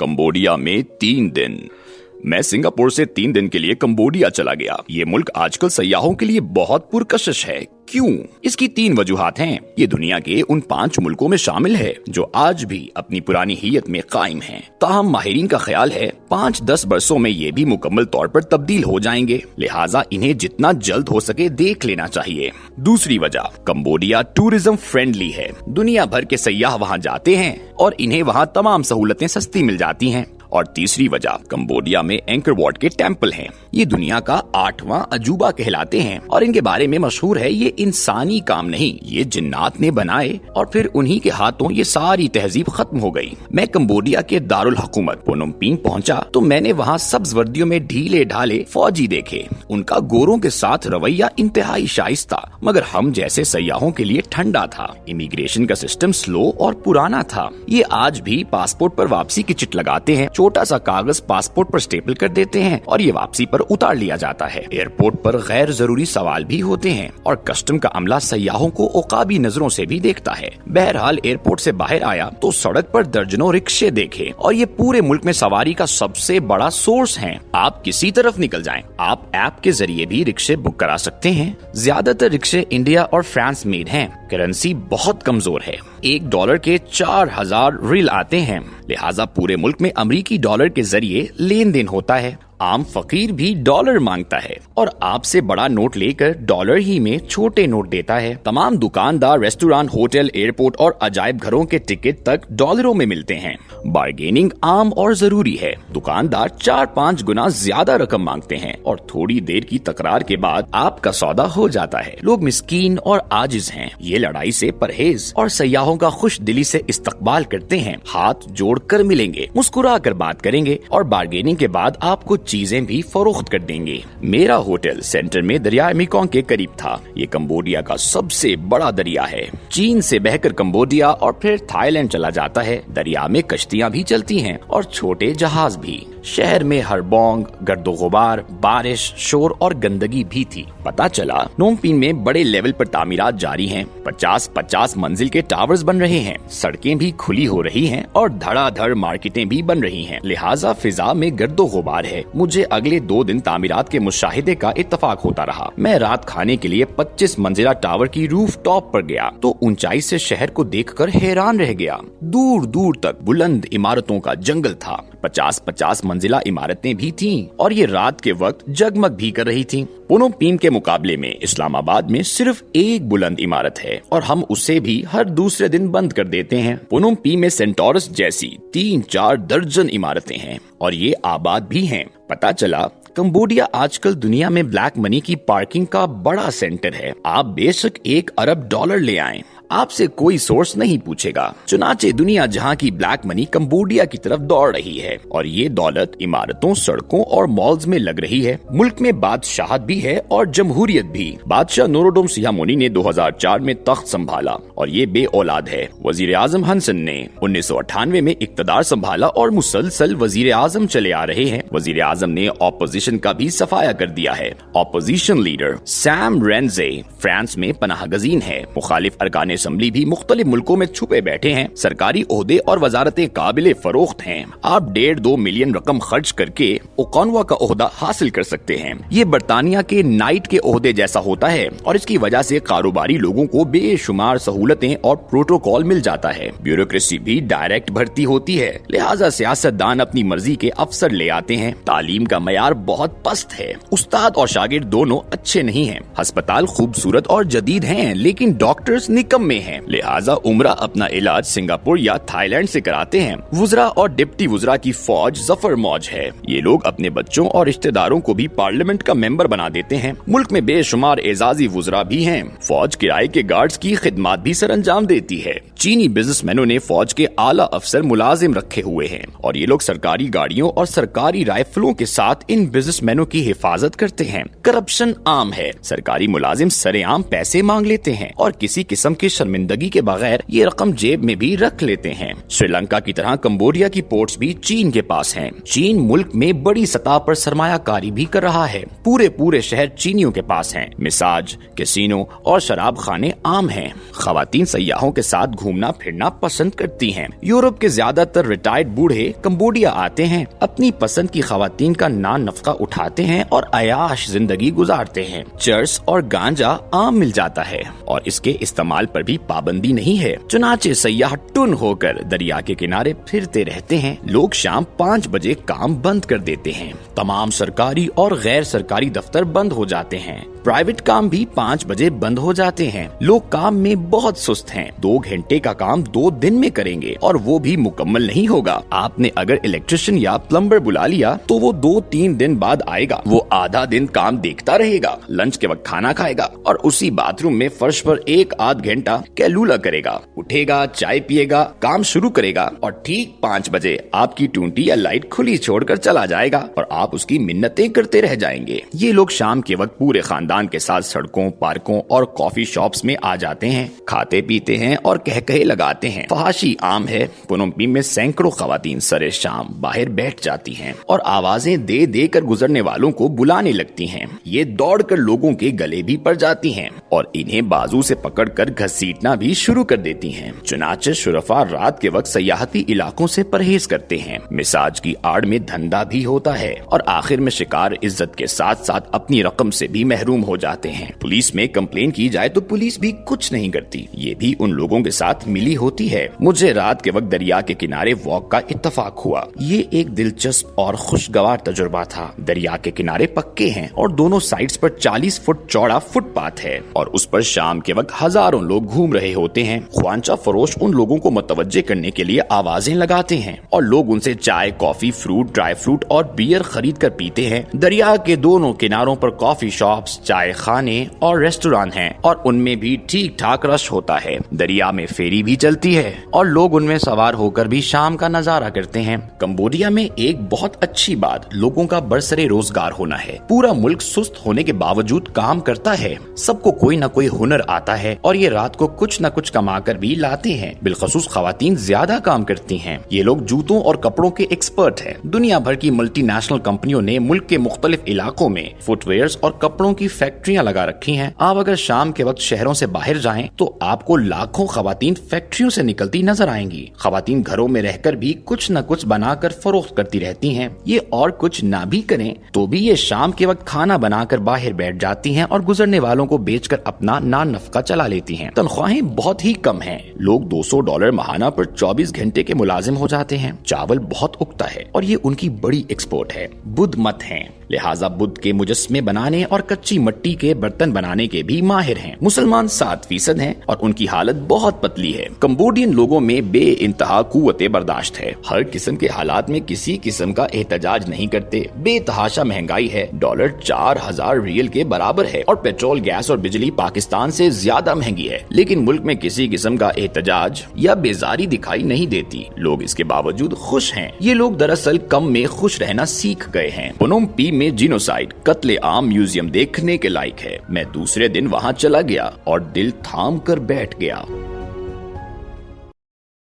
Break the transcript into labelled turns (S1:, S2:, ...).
S1: Cambodia में 3 दिन। मैं सिंगापुर से 3 दिन के लिए कम्बोडिया चला गया। ये मुल्क आजकल सयाहों के लिए बहुत पुरकशिश है। क्यों? इसकी 3 वजूहात हैं। ये दुनिया के उन 5 मुल्कों में शामिल है जो आज भी अपनी पुरानी हियत में कायम हैं। ताहम माहिरीन का ख्याल है 5-10 बरसों में ये भी मुकम्मल तौर पर तब्दील हो जाएंगे, लिहाजा इन्हें जितना जल्द हो सके देख लेना चाहिए। दूसरी वजह, कम्बोडिया टूरिज्म फ्रेंडली है। दुनिया भर के सयाह वहाँ जाते हैं और इन्हें वहाँ तमाम सहूलतें सस्ती मिल जाती हैं। और तीसरी वजह, कम्बोडिया में एंकर वॉट के टेम्पल हैं। ये दुनिया का 8वां अजूबा कहलाते हैं और इनके बारे में मशहूर है ये इंसानी काम नहीं, ये जिन्नात ने बनाए और फिर उन्हीं के हाथों ये सारी तहजीब खत्म हो गई। मैं कम्बोडिया के दारुल हुकूमत पुनोम पेन पहुंचा तो मैंने वहाँ सब्ज वर्दियों में ढीले ढाले फौजी देखे। उनका गोरों के साथ रवैया इंतहाई शाइस्ता मगर हम जैसे सयाहों के लिए ठंडा था। इमिग्रेशन का सिस्टम स्लो और पुराना था। ये आज भी पासपोर्ट पर वापसी की चिट लगाते हैं, छोटा सा कागज पासपोर्ट पर स्टेपल कर देते हैं और ये वापसी पर उतार लिया जाता है। एयरपोर्ट पर गैर जरूरी सवाल भी होते हैं और कस्टम का अमला सयाहों को उकाबी नजरों से भी देखता है। बहरहाल एयरपोर्ट से बाहर आया तो सड़क पर दर्जनों रिक्शे देखे और ये पूरे मुल्क में सवारी का सबसे बड़ा सोर्स हैं। आप किसी तरफ निकल जाएं, आप ऐप के जरिए भी रिक्शे बुक करा सकते हैं। ज्यादातर रिक्शे इंडिया और फ्रांस मेड हैं। करेंसी बहुत कमजोर है, $1 के 4000 रिल आते हैं, लिहाजा पूरे मुल्क में अमरीकी डॉलर के जरिए लेन देन होता है। आम फकीर भी डॉलर मांगता है और आपसे बड़ा नोट लेकर डॉलर ही में छोटे नोट देता है। तमाम दुकानदार रेस्टोरेंट, होटल, एयरपोर्ट और अजायब घरों के टिकट तक डॉलरों में मिलते हैं। बार्गेनिंग आम और जरूरी है। दुकानदार 4-5 गुना ज्यादा रकम मांगते हैं और थोड़ी देर की तकरार के बाद आपका सौदा हो जाता है। लोग मिस्कीन और आजिज हैं। ये लड़ाई से परहेज और सयाहों का खुश दिली से इस्तकबाल करते हैं। हाथ जोड़ कर मिलेंगे, मुस्कुरा कर बात करेंगे और बार्गेनिंग के बाद आपको चीजें भी फरोख्त कर देंगे। मेरा होटल सेंटर में दरिया मेकोंग के करीब था। ये कम्बोडिया का सबसे बड़ा दरिया है। चीन से बहकर कम्बोडिया और फिर थाईलैंड चला जाता है। दरिया में कश्तियां भी चलती हैं और छोटे जहाज भी। शहर में हरबोंग, गर्दो गुबार, बारिश, शोर और गंदगी भी थी। पता चला नोम पेन में बड़े लेवल पर तामीरात जारी हैं। 50-50 मंजिल के टावर्स बन रहे हैं, सड़कें भी खुली हो रही हैं और धड़ाधड़ मार्केटें भी बन रही हैं। लिहाजा फिजा में गर्दो गुबार है। मुझे अगले 2 दिन तामीरात के मुशाहिदे का इत्तफाक होता रहा। मैं रात खाने के लिए 25 मंजिला टावर की रूफ टॉप पर गया तो ऊंचाई से शहर को देखकर हैरान रह गया। दूर दूर तक बुलंद इमारतों का जंगल था। 50-50 मंजिला इमारतें भी थीं और ये रात के वक्त जगमग भी कर रही थीं। पुनोम पेन के मुकाबले में इस्लामाबाद में सिर्फ एक बुलंद इमारत है और हम उसे भी हर दूसरे दिन बंद कर देते हैं। पुनोम पेन में सेंटोरस जैसी 3-4 दर्जन इमारतें हैं और ये आबाद भी हैं। पता चला कम्बोडिया आजकल दुनिया में ब्लैक मनी की पार्किंग का बड़ा सेंटर है। आप बेशक $1 अरब ले आएं, आपसे कोई सोर्स नहीं पूछेगा। चुनाचे दुनिया जहां की ब्लैक मनी कम्बोडिया की तरफ दौड़ रही है और ये दौलत इमारतों, सड़कों और मॉल्स में लग रही है। मुल्क में बादशाहत भी है और जमहूरियत भी। बादशाह नोरोडोम सिहामोनी ने 2004 में तख्त संभाला और ये बे औलाद है। वजीर आजम हसन ने 1998 में इक्तदार संभाला और मुसलसल वजीर आजम चले आ रहे हैं। वजीर आजम ने ऑपोजिशन का भी सफाया कर दिया है। ऑपोजिशन लीडर सैम रेंजे फ्रांस में पनाहगजीन है। मुखालिफ अरकान असम्बली भी मुख्तलिफ मुल्कों में छुपे बैठे हैं। सरकारी ओहदे और वजारतें काबिले फरोख्त हैं। आप 1.5-2 मिलियन रकम खर्च करके ओकानवा का ओहदा हासिल कर सकते हैं। ये बरतानिया के नाइट के ओहदे जैसा होता है और इसकी वजह से कारोबारी लोगों को बेशुमार सहूलतें और प्रोटोकॉल मिल जाता है। ब्यूरोक्रेसी भी डायरेक्ट भर्ती होती है, लिहाजा सियासतदान अपनी मर्जी के अफसर ले आते हैं। तालीम का मयार बहुत पस्त है। उस्ताद और शागिर्द दोनों अच्छे नहीं हैं। अस्पताल खूबसूरत और जदीद हैं, लेकिन डॉक्टर्स निकम्मे हैं। लिहाजा उम्रा अपना इलाज सिंगापुर या थाईलैंड से कराते हैं। वुजरा और डिप्टी वुजरा की फौज जफर मौज है। ये लोग अपने बच्चों और रिश्तेदारों को भी पार्लियामेंट का मेंबर बना देते हैं। मुल्क में बेशुमार एजाजी वुजरा भी हैं। फौज किराए के गार्ड्स की खिदमत भी सरंजाम देती है। चीनी बिजनेसमैनों ने फौज के आला अफसर मुलाजिम रखे हुए हैं और ये लोग सरकारी गाड़ियों और सरकारी राइफलों के साथ इन बिजनेसमैनों की हिफाजत करते हैं। करप्शन आम है। सरकारी मुलाजिम सरेआम पैसे मांग लेते हैं और किसी किस्म के शर्मिंदगी के बगैर ये रकम जेब में भी रख लेते हैं। श्रीलंका की तरह कंबोडिया की पोर्ट्स भी चीन के पास हैं। चीन मुल्क में बड़ी सतह पर सरमायाकारी भी कर रहा है। पूरे शहर चीनियों के पास हैं। मिसाज, कैसीनो और शराब खाने आम हैं। खवातीन सयाहों के साथ घूमना फिरना पसंद करती हैं। यूरोप के ज्यादातर रिटायर्ड बूढ़े कंबोडिया आते हैं, अपनी पसंद की खवातीन का नान नफका उठाते हैं और अयाश जिंदगी गुजारते हैं। चर्स और गांजा आम मिल जाता है और इसके इस्तेमाल पर भी पाबंदी नहीं है। चुनाचे सयाह टुन होकर दरिया के किनारे फिरते रहते हैं। लोग शाम 5 बजे काम बंद कर देते हैं। तमाम सरकारी और गैर सरकारी दफ्तर बंद हो जाते हैं। प्राइवेट काम भी 5 बजे बंद हो जाते हैं। लोग काम में बहुत सुस्त हैं। 2 घंटे का काम 2 दिन में करेंगे और वो भी मुकम्मल नहीं होगा। आपने अगर इलेक्ट्रिशियन या प्लम्बर बुला लिया तो वो 2-3 दिन बाद आएगा। वो आधा दिन काम देखता रहेगा, लंच के वक्त खाना खाएगा और उसी बाथरूम में फर्श पर 1-8 घंटा कैलूला करेगा। उठेगा, चाय पिएगा, काम शुरू करेगा और ठीक 5 बजे आपकी टूंटी या लाइट खुली छोड़कर चला जाएगा और आप उसकी मिन्नतें करते रह जाएंगे। ये लोग शाम के वक्त पूरे खानदान के साथ सड़कों, पार्कों और कॉफी शॉप्स में आ जाते हैं, खाते पीते हैं और कहकहे लगाते हैं। फहाशी आम है। पुनोम्पी में सैकड़ों खवातीन सरे शाम बाहर बैठ जाती हैं और आवाजें दे दे कर गुजरने वालों को बुलाने लगती हैं। ये दौड़कर लोगों के गले भी पड़ जाती हैं और इन्हें बाजू से पकड़कर घसीटना भी शुरू कर देती हैं। चुनाचे शुरफा रात के वक्त सयाहती इलाकों से परहेज करते हैं। मिसाज की आड़ में धंधा भी होता है और आखिर में शिकार इज्जत के साथ साथ अपनी रकम से भी महरूम हो जाते हैं। पुलिस में कंप्लेन की जाए तो पुलिस भी कुछ नहीं करती। ये भी उन लोगों के साथ मिली होती है। मुझे रात के वक्त दरिया के किनारे वॉक का इत्तेफाक हुआ। ये एक दिलचस्प और खुशगवार तजुर्बा था। दरिया के किनारे पक्के हैं और दोनों साइड्स पर 40 फुट चौड़ा फुटपाथ है और उस पर शाम के वक्त हजारों लोग घूम रहे होते हैं। ख्वांचा फरोश उन लोगों को मुतवज्जे करने के लिए आवाजें लगाते हैं और लोग उनसे चाय, कॉफी, फ्रूट, ड्राई फ्रूट और बियर खरीद कर पीते हैं। दरिया के दोनों किनारों पर कॉफी शॉप्स, चाय खाने और रेस्टोरेंट हैं और उनमें भी ठीक ठाक रश होता है। दरिया में फेरी भी चलती है और लोग उनमें सवार होकर भी शाम का नजारा करते हैं। कंबोडिया में एक बहुत अच्छी बात लोगों का बरसरे रोजगार होना है। पूरा मुल्क सुस्त होने के बावजूद काम करता है। सबको कोई न कोई हुनर आता है और ये रात को कुछ न कुछ कमा कर भी लाते हैं। बिलखसूस खवातीन ज्यादा काम करती हैं। ये लोग जूतों और कपड़ों के एक्सपर्ट हैं। दुनिया भर की मल्टीनेशनल कंपनियों ने मुल्क के मुख्तलिफ इलाकों में फुटवेयर्स और कपड़ों की फैक्ट्रियां लगा रखी हैं। आप अगर शाम के वक्त शहरों से बाहर जाएं तो आपको लाखों खवातीन फैक्ट्रियों से निकलती नजर आएंगी। खवातीन घरों में रहकर भी कुछ न कुछ बनाकर फरोख्त करती रहती हैं। ये और कुछ ना भी करें तो भी ये शाम के वक्त खाना बनाकर बाहर बैठ जाती हैं और गुजरने वालों को बेचकर अपना नान नफका चला लेती हैं। तनख्वाहें बहुत ही कम हैं। लोग $200 माहाना पर 24 घंटे के मुलाजिम हो जाते हैं। चावल बहुत उगता है और ये उनकी बड़ी एक्सपोर्ट है। बुद्ध मत हैं, लिहाजा बुद्ध के मुजस्मे बनाने और कच्ची मट्टी के बर्तन बनाने के भी माहिर हैं। मुसलमान 7% हैं और उनकी हालत बहुत पतली है। कंबोडियन लोगों में बे इंतहा कुव्वते बर्दाश्त है। हर किस्म के हालात में किसी किस्म का एहतजाज नहीं करते। बेतहाशा महंगाई है। डॉलर 4000 रियल के बराबर है और पेट्रोल, गैस और बिजली पाकिस्तान से ज्यादा महंगी है। लेकिन मुल्क में किसी किस्म का एहतजाज या बेजारी दिखाई नहीं देती। लोग इसके बावजूद खुश हैं। ये लोग दरअसल कम में खुश रहना सीख गए हैं। पुनोम्पी में जिनोसाइड, कत्ले आम म्यूजियम देखने के लायक है। मैं दूसरे दिन वहाँ चला गया और दिल थाम कर बैठ गया।